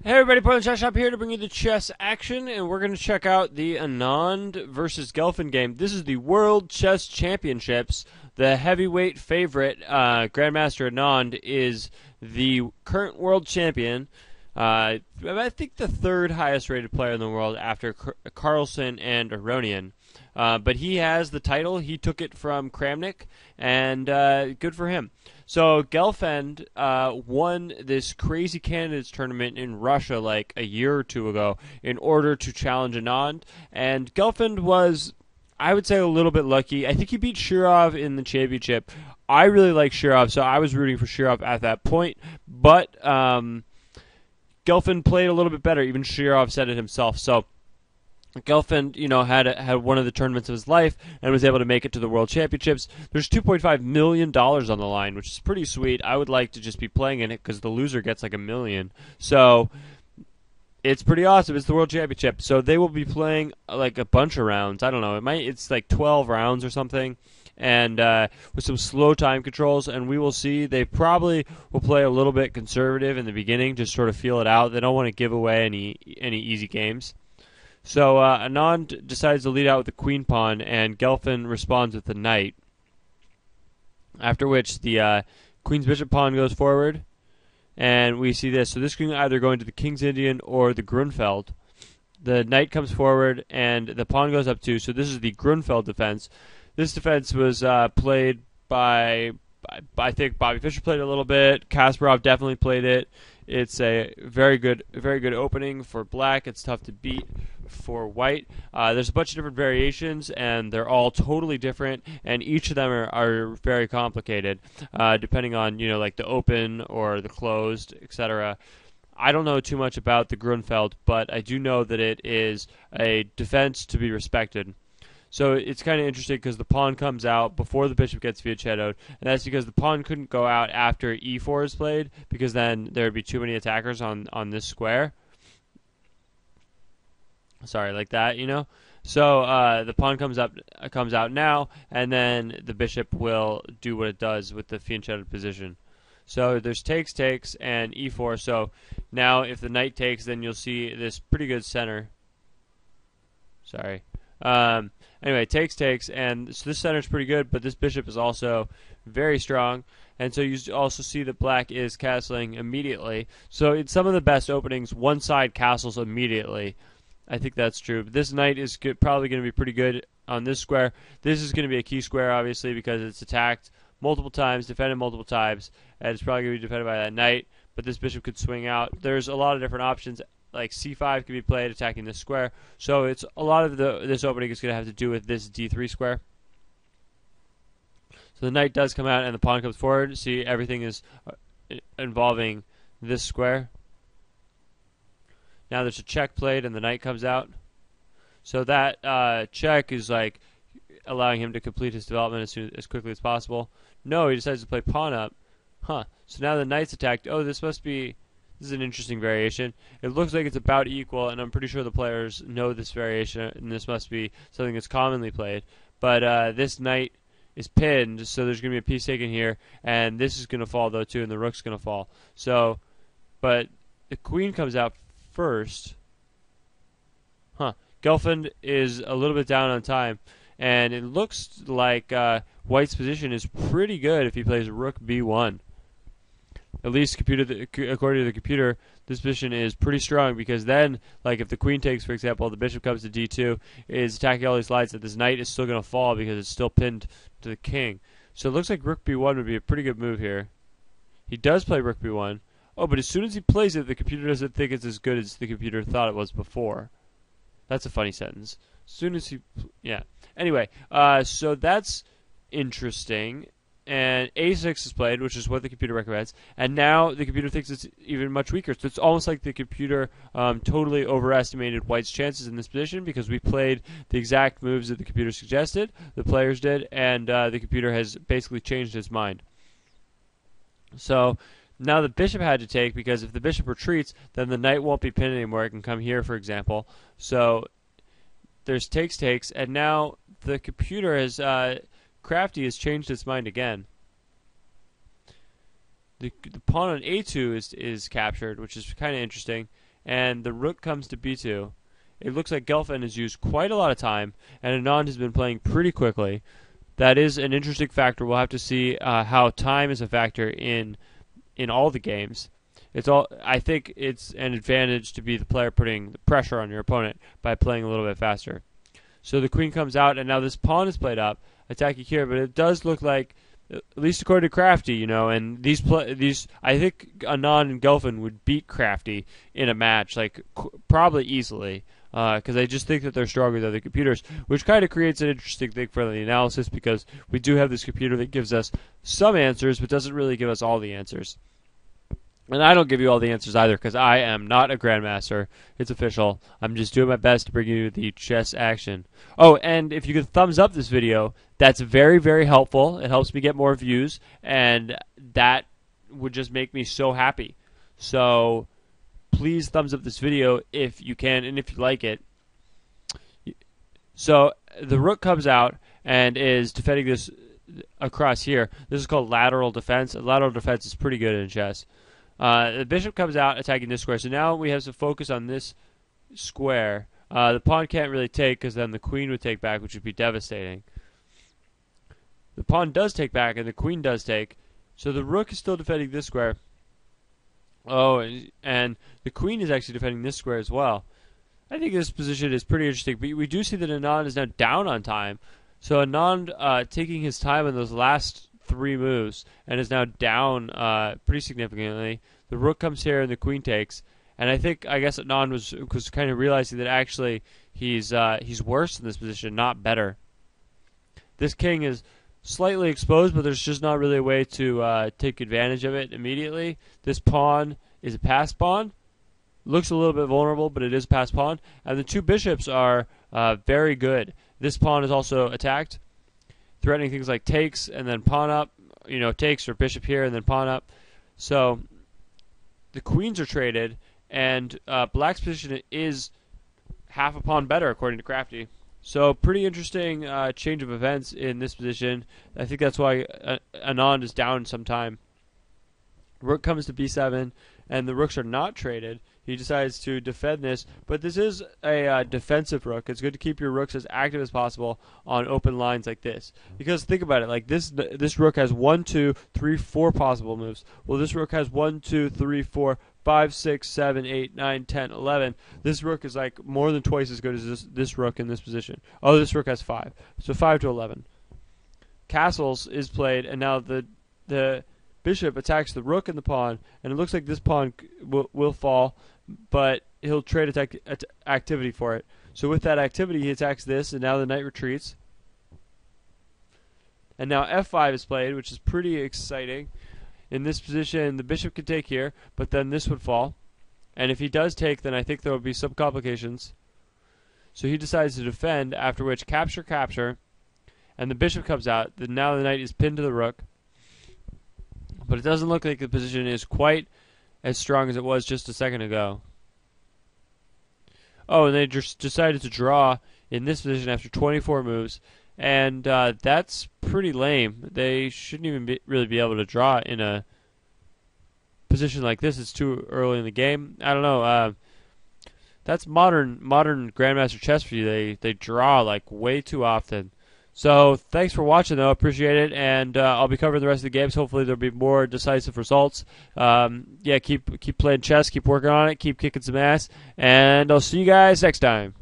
Hey everybody, Portland Chess Shop here to bring you the chess action, and we're going to check out the Anand versus Gelfand game. This is the World Chess Championships. The heavyweight favorite, Grandmaster Anand, is the current world champion. I think the third highest rated player in the world after Carlsen and Aronian. But he has the title. He took it from Kramnik, and good for him. So Gelfand won this crazy candidates tournament in Russia like a year or two ago in order to challenge Anand. And Gelfand was, I would say, a little bit lucky. I think he beat Shirov in the championship. I really like Shirov, so I was rooting for Shirov at that point. But Gelfand played a little bit better. Even Shirov said it himself. So Gelfand, had one of the tournaments of his life and was able to make it to the World Championships. There's $2.5 million on the line, which is pretty sweet. I would like to just be playing in it because the loser gets like $1 million. So it's pretty awesome. It's the World Championship. So they will be playing like a bunch of rounds. I don't know. It's like 12 rounds or something. And with some slow time controls, and we will see. They probably will play a little bit conservative in the beginning, just sort of feel it out. They don't want to give away any easy games. So Anand decides to lead out with the queen pawn, and Gelfand responds with the knight. After which the queen's bishop pawn goes forward, and we see this. So this can either go into the king's Indian or the Grunfeld. The knight comes forward, and the pawn goes up too. So this is the Grunfeld defense. This defense was played by, I think Bobby Fischer played it a little bit. Kasparov definitely played it. It's a very good opening for black. It's tough to beat for white. There's a bunch of different variations, and they're all totally different, and each of them are very complicated, depending on, like the open or the closed, etc. I don't know too much about the Grunfeld, but I do know that it is a defense to be respected. So it's kind of interesting because the pawn comes out before the bishop gets fianchettoed, and that's because the pawn couldn't go out after e4 is played, because then there would be too many attackers on this square. Sorry, like that, So the pawn comes out now, and then the bishop will do what it does with the fianchetted position. So there's takes, and e4. So now if the knight takes, then you'll see this pretty good center. Sorry. Anyway, takes, and so this center is pretty good, but this bishop is also very strong, and so you also see that black is castling immediately. So in some of the best openings, one side castles immediately. I think that's true. But this knight is probably going to be pretty good on this square. This is going to be a key square, obviously, because it's attacked multiple times, defended multiple times, and it's probably going to be defended by that knight, but this bishop could swing out. There's a lot of different options. Like c5 can be played attacking this square. So it's a lot of this opening is going to have to do with this d3 square. So the knight does come out and the pawn comes forward. See, everything is involving this square. Now there's a check played and the knight comes out. So that check is like allowing him to complete his development as quickly as possible. No, he decides to play pawn up. Huh. So now the knight's attacked. Oh, this is an interesting variation. It looks like it's about equal, and I'm pretty sure the players know this variation, and this must be something that's commonly played. But this knight is pinned, so there's going to be a piece taken here, and this is going to fall, though, too, and the rook's going to fall. So, but the queen comes out first. Huh. Gelfand is a little bit down on time, and it looks like white's position is pretty good if he plays rook b1. At least according to the computer, this position is pretty strong, because then, like if the queen takes, for example, the bishop comes to d2, is attacking all these lines, that this knight is still going to fall because it's still pinned to the king. So it looks like rook b1 would be a pretty good move here. He does play rook b1. Oh, but as soon as he plays it, the computer doesn't think it's as good as the computer thought it was before. That's a funny sentence. As soon as he... Yeah. Anyway, so that's interesting. And a6 is played, which is what the computer recommends. And now the computer thinks it's even much weaker. So it's almost like the computer totally overestimated white's chances in this position, because we played the exact moves that the computer suggested, the players did, and the computer has basically changed its mind. So now the bishop had to take, because if the bishop retreats, then the knight won't be pinned anymore. It can come here, for example. So there's takes, and now the computer has... Crafty has changed its mind again. The pawn on a2 is captured, which is kind of interesting. and the rook comes to b2, it looks like Gelfand has used quite a lot of time, and Anand has been playing pretty quickly. That is an interesting factor. We'll have to see how time is a factor in all the games. I think it's an advantage to be the player putting the pressure on your opponent by playing a little bit faster. So the queen comes out, and now this pawn is played up, attacking here. But it does look like, at least according to Crafty, and these I think Anand and Gelfand would beat Crafty in a match, like probably easily, because I just think that they're stronger than the computers, which kind of creates an interesting thing for the analysis, because we do have this computer that gives us some answers, but doesn't really give us all the answers. And I don't give you all the answers either, because I am not a grandmaster. It's official. I'm just doing my best to bring you the chess action. Oh, and if you could thumbs up this video, that's very, very helpful. It helps me get more views, and that would just make me so happy. So please thumbs up this video if you can, and if you like it. So the rook comes out and is defending this across here. This is called lateral defense. And lateral defense is pretty good in chess. The bishop comes out attacking this square. So now we have to focus on this square. The pawn can't really take, because then the queen would take back, which would be devastating. The pawn does take back, and the queen does take. So the rook is still defending this square. Oh, and the queen is actually defending this square as well. I think this position is pretty interesting. But we do see that Anand is now down on time. So Anand taking his time in those last 3 moves and is now down pretty significantly. The rook comes here and the queen takes. And I guess Anand was kind of realizing that actually he's worse in this position, not better. This king is slightly exposed, but there's just not really a way to take advantage of it immediately. This pawn is a passed pawn. Looks a little bit vulnerable, but it is a passed pawn. And the 2 bishops are very good. This pawn is also attacked, threatening things like takes and then pawn up. Takes or bishop here and then pawn up. So the queens are traded, and black's position is half a pawn better, according to Crafty. So pretty interesting change of events in this position. I think that's why Anand is down some time. Rook comes to b7, and the rooks are not traded. He decides to defend this, but this is a defensive rook. It's good to keep your rooks as active as possible on open lines like this. Because think about it, like this rook has 1, 2, 3, 4 possible moves. Well, this rook has 1, 2, 3, 4, 5, 6, 7, 8, 9, 10, 11. This rook is like more than twice as good as this rook in this position. Oh, this rook has 5. So 5 to 11. Castles is played, and now the bishop attacks the rook and the pawn, and it looks like this pawn will fall, but he'll trade activity for it. So with that activity, he attacks this, and now the knight retreats. And now f5 is played, which is pretty exciting. In this position, the bishop could take here, but then this would fall. And if he does take, then I think there will be some complications. So he decides to defend, after which capture, capture, and the bishop comes out. Now the knight is pinned to the rook. But it doesn't look like the position is quite as strong as it was just a second ago. Oh, and they just decided to draw in this position after 24 moves. And that's pretty lame. They shouldn't even really be able to draw in a position like this. It's too early in the game. I don't know. That's modern Grandmaster chess for you. They draw like way too often. So thanks for watching, though. Appreciate it, and I'll be covering the rest of the games. Hopefully there'll be more decisive results. Yeah, keep playing chess, keep working on it, keep kicking some ass, and I'll see you guys next time.